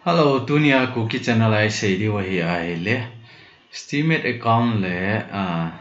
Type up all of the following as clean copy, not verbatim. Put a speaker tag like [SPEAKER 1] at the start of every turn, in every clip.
[SPEAKER 1] Hello, Dunia KUKI CHANNEL I say di wahi ai le estimate account le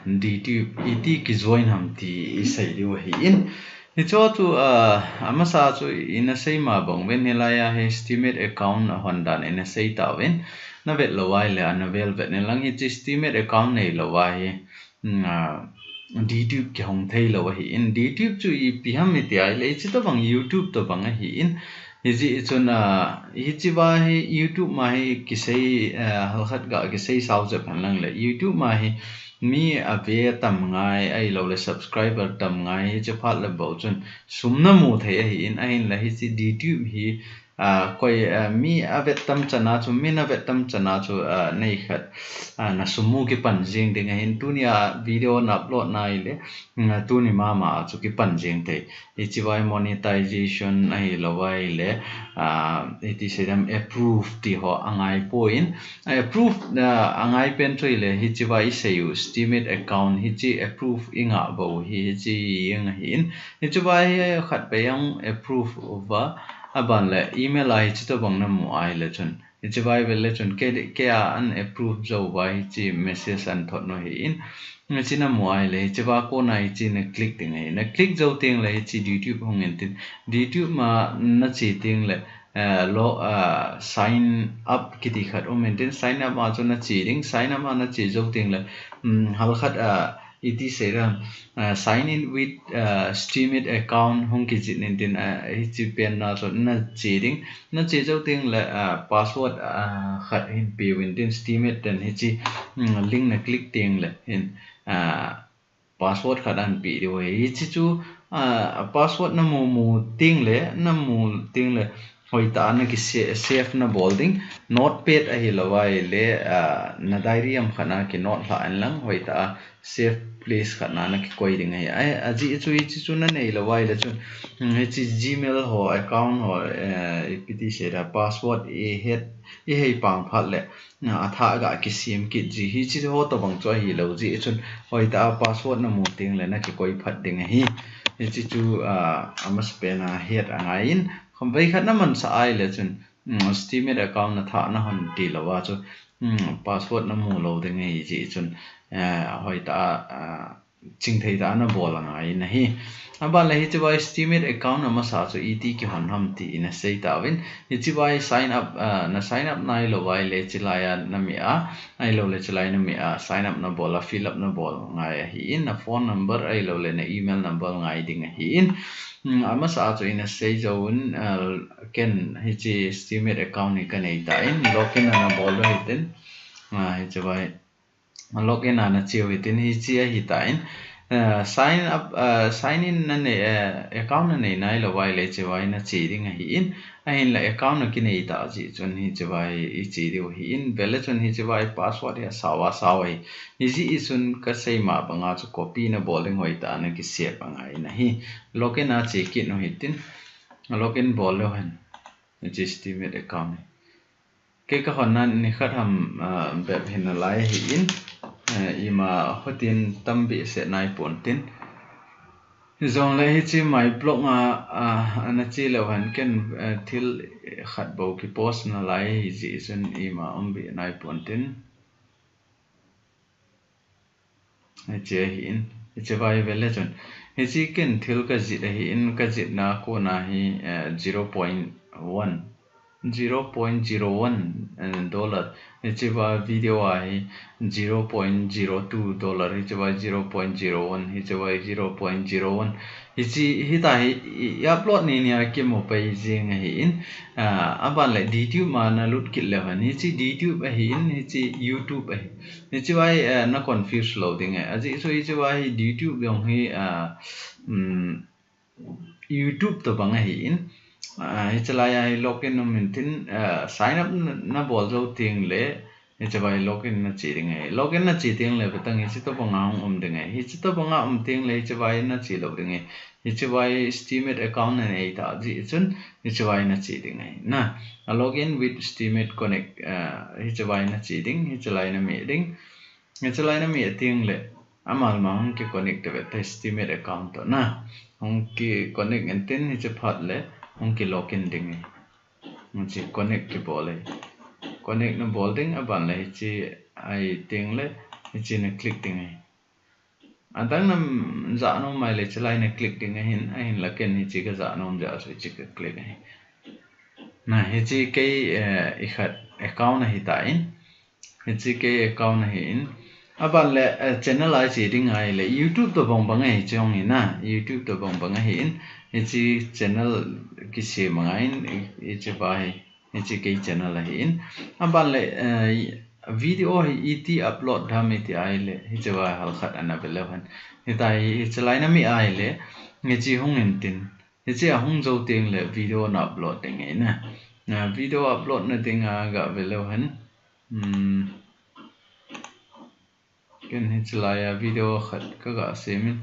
[SPEAKER 1] DTUBE iti ki join hamti say di wahi in ito tu amasa tu ina say mabong when nilaya estimate account hondan ina say tawin navet lawai le anavel vet nilang iti estimate account nei lawai DTUBE ki hong thei lawahi in DTUBE tu I piham iti ai le iti to bang YouTube to bang hi in Hizi ituna hizi bahi YouTube mahi kisai halkhat ga kisai sauzep hanlang le YouTube mahi mi ave tam ngai ai lo le subscriber tam ngai hizi phat le bo chun sumna mu thei hi in ain la hizi DTUBE hi koi mi ave tam chana chu mi na ave tam chana chu nei khat na sumu ki pan jing ding hin tunia video na upload nai le tuni mama chu ki pan jing thei hizi bai monetization ai lo wai le it is approve ti ho angai point approve angai pen troi le hi chi vai se you estimate account hi chi approve inga bo hi chi yang hin hi chi vai khat pe yang approve over aban le email ai chi to bang na mo ai le chun hi chi vai le chun ke an approve zo vai chi message an thot no hi in na chi na mo ai le chi ba ko nai chi na click ting ai na click zo ting le chi YouTube hong en tin YouTube ma na chi ting le sign up kiti khat maintain sign up ma chona chi ding sign up ma na chi zo ting le hal khat iti sera sign in with estimate account hong ki jin tin hi chi pen na so na chi ding na chi zo ting le password khat hin pi win tin estimate then hi chi link na click ting le hin password khat an pi ri hi chi chu password na mu ting le hoi ta na ki save na bolding notepad a hi lawai le na diary am khana ki note la an lang hoi ta save place khana na ki koi ding ai aji chu na nei lawai le chu he chi gmail ho account ho ipiti sera password e hei pang phat le na atha ga ki sim ki ji hi chi ho to bang choi hi lo ji chun hoi ta password na mu ting le na ki koi phat ding hi chi chu amas pe na het angain không vậy khát nó mình sai là chun estimate account na thả nó hòn tỷ là wa chu password nó mua lâu thì ngày gì chun hỏi ta chính thấy ta nó bỏ là ngày này ba lấy chứ vậy estimate account nó mà sao chu it ki hòn ham tỷ na sei ta win chứ vậy sign up na sign up này lo vậy lấy chứ lại na mi ai lo lấy chứ lại na mi sign up na bỏ là fill up na bỏ ngày hin na phone number ai lo lấy na email number ngày đi ngày hin ama sa chu ina sei zone ken hi chi estimate account ni kanei ta in login na bol ro hitin hi chu bai login na chiu hitin hi chi hi ta in sign in na ne account na nei nai lo wai le chu bai na chi ding hi in ain la account na kinei ta chi chun hi chu bai I chi ri hi in bele chun hi chu bai password ya sawai hi ji isun ka sei ma banga chu copy na bowling hoi ta na ki save angai na hi login na chi ki no hitin login bol lo han estimate account ke ka honan ni khat ham beb hin lai hi in ima hotin tambi se nai pon tin zong le hi chi mai blog ana chi lo han ken thil khat bo ki post na lai hi ji sun ima bi nai pon tin che hi in che vai vele chon hi chi ken thil ka ji hi in ka ji na ko na hi 0.1 $0.01 hichi ba video ai $0.02 hichi ba 0.01 hichi ba 0.01 hichi hita hi upload ni ki mo pai jing hi in aban le DTUBE ma na lut kit le han hichi DTUBE hi in hichi YouTube hi hichi ba na confuse loading ai aji so hichi ba hi DTUBE yong hi YouTube to bang hi in hi chalaya hi login no mintin sign up na bol zo ting le hi chabai login na chi ding ai login na chi ting le betang hi to banga ding ai hi to banga ting le chabai na chi lo ding ai hi chabai estimate account na nei ta ji chun hi chabai na chi ding ai na login with estimate connect hi chabai na chi ding hi chalai na me ding hi chalai na me ting le amal ma hong ki connect with estimate account to na hong ki connect en tin hi chaphat le hong ki login ding ai chỉ connect cái bộ này connect nó bộ tiếng bạn này chỉ ai tiếng lấy chỉ nó click tiếng này anh tăng năm dạ nó mày lấy chỉ lại nó click tiếng này hình là cái này chỉ cái dạ nó dạ rồi chỉ cái click này này chỉ cái account này tại chỉ cái account này bạn lại channel lại chỉ tiếng này là YouTube tôi bằng bằng này trong này na YouTube tôi bằng bằng này chỉ channel cái gì mà ngay chỉ bài chỉ cái channel là hiện bạn lại video IT upload tham thì ai lệ chỉ bài hal khát anh bây giờ hiện tại chỉ lại nami ai lệ chỉ không nên tin chỉ không dấu tiếng lệ video nó upload tiếng ấy nè video upload nó tiếng gặp bây giờ cái này chỉ là video khát các bạn xem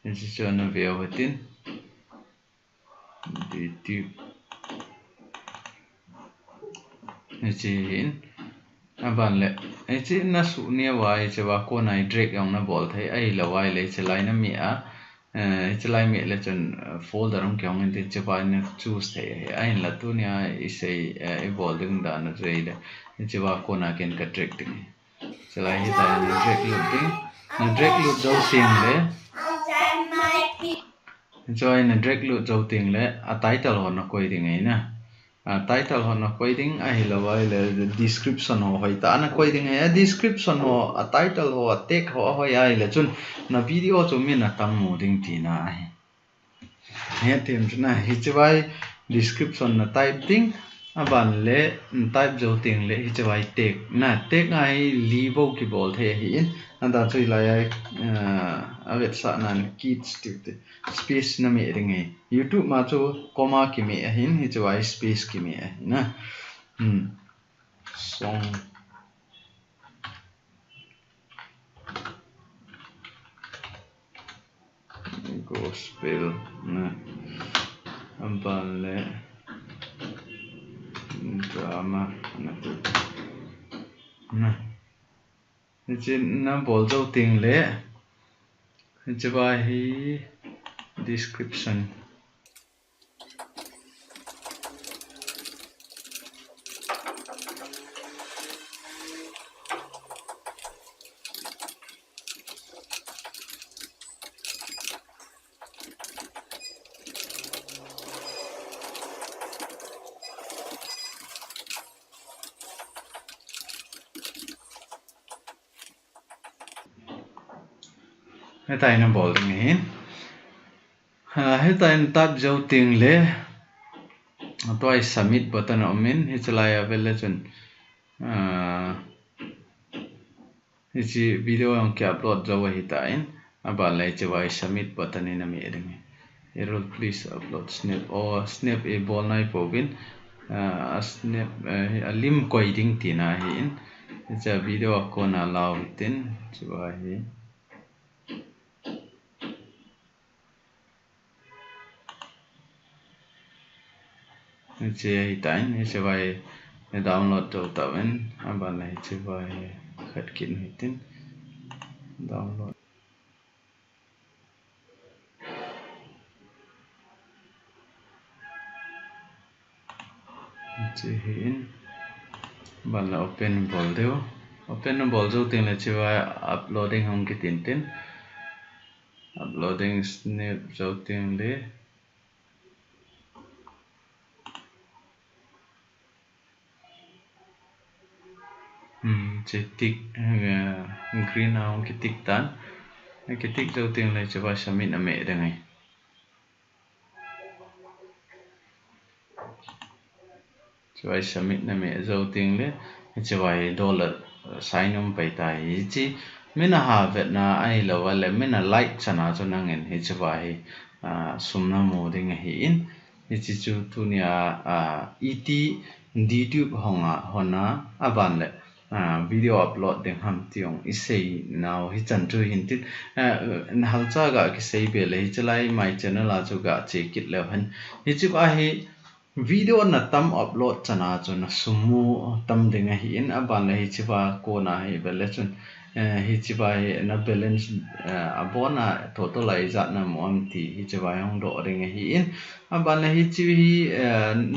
[SPEAKER 1] chỉ cho nó về hồi tin DTUBE chỉ hiện bạn lệ chỉ nó sụ nia vài chỉ vào cô này drag ông nó bỏ thấy ai là vài lấy chỉ lại nó mía chỉ lại mía là chọn folder ông kéo mình thì chỉ vào nó choose thấy ai là tu nia sẽ bỏ đứng đó nó rồi đấy chỉ vào cô này cái drag tiếng chỉ lại hiện tại nó drag luôn tiếng nó drag luôn dấu tiền đấy cho nên drag luôn dấu tiền đấy title họ nó quay tiếng ấy nè title họ nó quay tiếng ai là vậy là description họ hay ta nó quay tiếng ấy description họ title họ text họ hay ai là chun nó video cho mình là tam mô tiếng thì na ai hết thêm chút này thì vậy description là type tiếng bạn lệ type dấu tiếng lệ thì vậy text na text ai leave cái ball thế hiện anh ta chơi lại avet sa nan kids tuyệt space na mẹ tiếng ấy YouTube mà cho comma cái mẹ hin thì vậy space cái mẹ na song gospel na bạn lệ drama na chỉ nằm bỏ dấu tiếng lệ chỉ bài description hiện tại nó bỏ tiếng hết hiện tại nó tab dấu tiếng lệ tôi submit button ở mình hiện tại là về là chọn hiện video ông kia upload dấu hiện tại bạn lại chỉ vào submit button này nằm ở đây error please upload snap snap a ball này phổ biến snap lim quay tiếng thì na hiện giờ video con allow tin chỉ vào hiện chỉ hiện tại này sẽ phải download đầu tập anh bạn này sẽ phải khởi kiện hiện tin download chỉ hiện bạn là open ball đều open ball dấu tiếng là chỉ phải uploading không cái tin tin uploading snap dấu tiếng đấy chỉ tick green nào cái tick tan cái tick đầu tiên là chỉ phải submit ở mẹ đây này chỉ phải submit ở mẹ đầu tiên đấy chỉ phải dollar sign on phải tại chỉ mình là Harvard na ai là vậy là mình là like chana cho năng en chỉ phải sumna mô đây ngay hiện chỉ chú tu nia IT DTUBE hona aban le video upload deng ham tiong isei now hi chan chu hin tin hal cha ga ki sei be le chalai my channel a chu ga che kit le han hi chu a hi video na tam upload chana chu na sumu tam deng hi in aban le hi chiwa ko na hi be le chun hi chi bai na balance abona totalize na mom ti hi chi bai hong do ring hi in aban la hi chi hi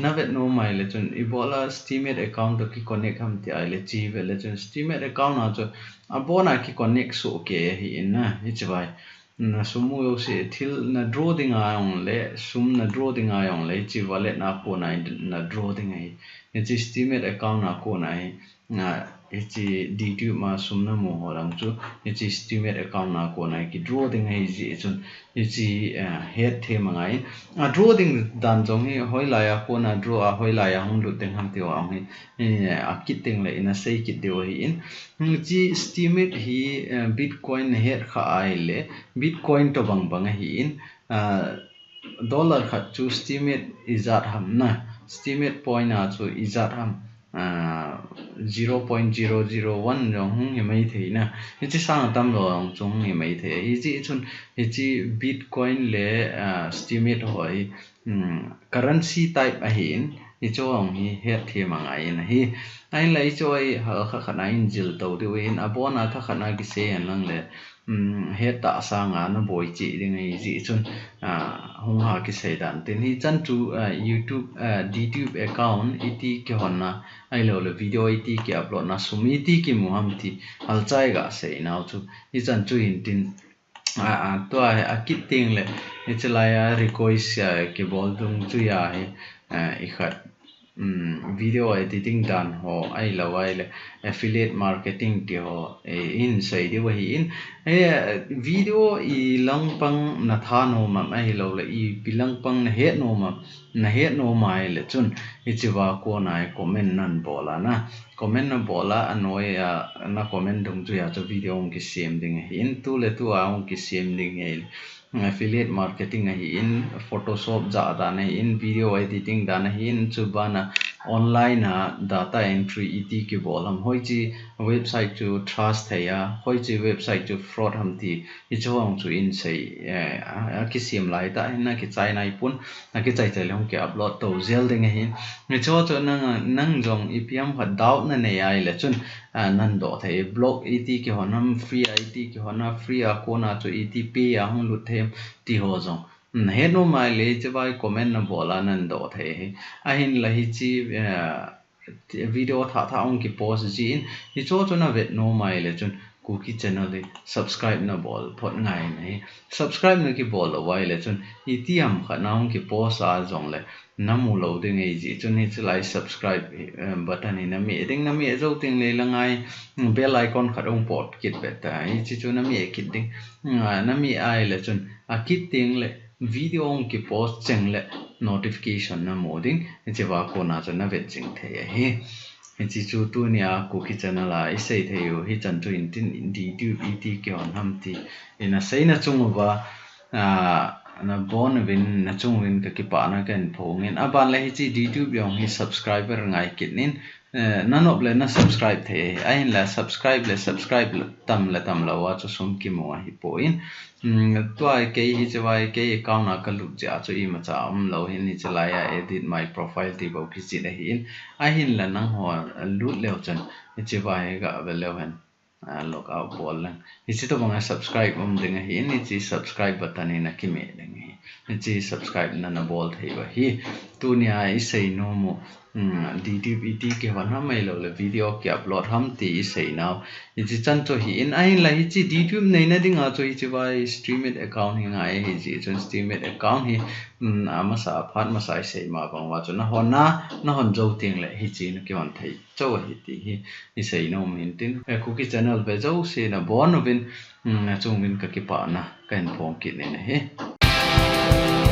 [SPEAKER 1] navet no mai le chun ibola steemit account ki connect ham ti ai le chi ve le chun steemit account na chu abona ki connect so ke hi in na hi chi bai na sumu yo se thil na draw ding ayong le sum na draw ding ayong le chi wallet na ko na draw ding ai ni chi steemit account na ko na Hiche DTUBE ma sumna mo holang chu hiche steemit account na ko na ki draw ding hi ji chun hiche head the mangai draw ding dan jong hi hoila ya ko na draw a hoila ya hong lu teng ham ti wa hi a kit ting le ina sei kit de hi in hiche steemit hi bitcoin head kha ai le bitcoin to bang hi in dollar khat chu steemit izat ham na steemit point a chu izat ham 0.001 jong hi mai thei na hi chi sang tam lo jong hi mai thei hi chi chun hi chi bitcoin le steemit hoi currency type a hin hi chong hi het the mangai na hi ai lai choi ha kha khana in jil to de in abona tha khana ki se an lang le het ta sanga na boi chi ding ai ji chun hong ha ki se dan tin hi chan tu YouTube DTUBE account iti ki honna ai lo le video iti ki upload na sumi iti ki muham ti hal chai ga se na chu hi chan chu in tin to a kit ting le hi chalaya request ki bol dung chu ya hi i khat video editing dan ho ai lawai le affiliate marketing ti ho in sai de wa hi in video i langpang na tha no ma ai lo le i bilang pang na het no mai le chun i chiwa ko na comment nan bola na comment na bola anoi na comment dung chu ya chu video ong ki sem ding in tu le tu a ong ki sem ding e affiliate marketing in Photoshop ja da na in video editing da na in chubana online data entry iti ki bolam hoi chi website chu trust thei hoi chi website chu fraud ham ti I chawang chu in sei ki sim lai ta na ki chai nai pun na ki chai chai long ki upload to zel ding hin ni chaw chu nang jong ipm phat dau na nei ai le chun nan do thei blog iti ki honam free iti ki hona free a ko na chu iti pe a hong lu them ti ho jong hetnom mai le chawai comment na bola nan do thei a hin la hi chi video tha ong ki post ji in hi chaw chu na vet no mai le chun KUKI channel le subscribe na bol phot ngai nei subscribe na ki bol awai le chun itiam khanaung ki post a jong le namu lo ding ei ji chun hi chlai subscribe button in mi ding na mi zo ting le langai bell icon khatong pot kit beta hi chi chu na mi kit ding na mi ai le chun a kit ting le video ong ki post cheng le notification na moding che wa ko na chu na vet ching the hi chi chu tu nia KUKI channel a isei theu hi chan chu in tin DTUBE iti ki on ham ti ina sei na chung ba na bon win na chung win ka ki pa na kan phongin aban la hi chi DTUBE yong hi subscriber ngai kitnin nanop le na subscribe the ain la subscribe tam la wa chu sum ki mo hi po in to ai ke hi chawai ke account na ka lu ja chu I ma cha lo hin ni chalaya edit my profile ti bo ki chi da hin a hin la nang ho lut leo chan chi vai ga ve leo hen log out bol lang hi chi to bang subscribe ding hi ni chi subscribe button ina ki me ding hi chi subscribe na bol thei ba hi tu nia I sei no mo DTUBE iti ki hona mai lo le video ki upload ham ti sei now I chi chan cho hi in ai la hi chi DTUBE nei na ding a cho hi chi vai streamit account hi ngai hi chi chon streamit account hi ama sa aphat ma sai sei ma bang wa cho na hon zo ting le hi chi na ki hon thei cho hi ti hi sei no min tin KUKI channel ve zo se na bon vin chung vin ka ki pa na kan phong ki ne he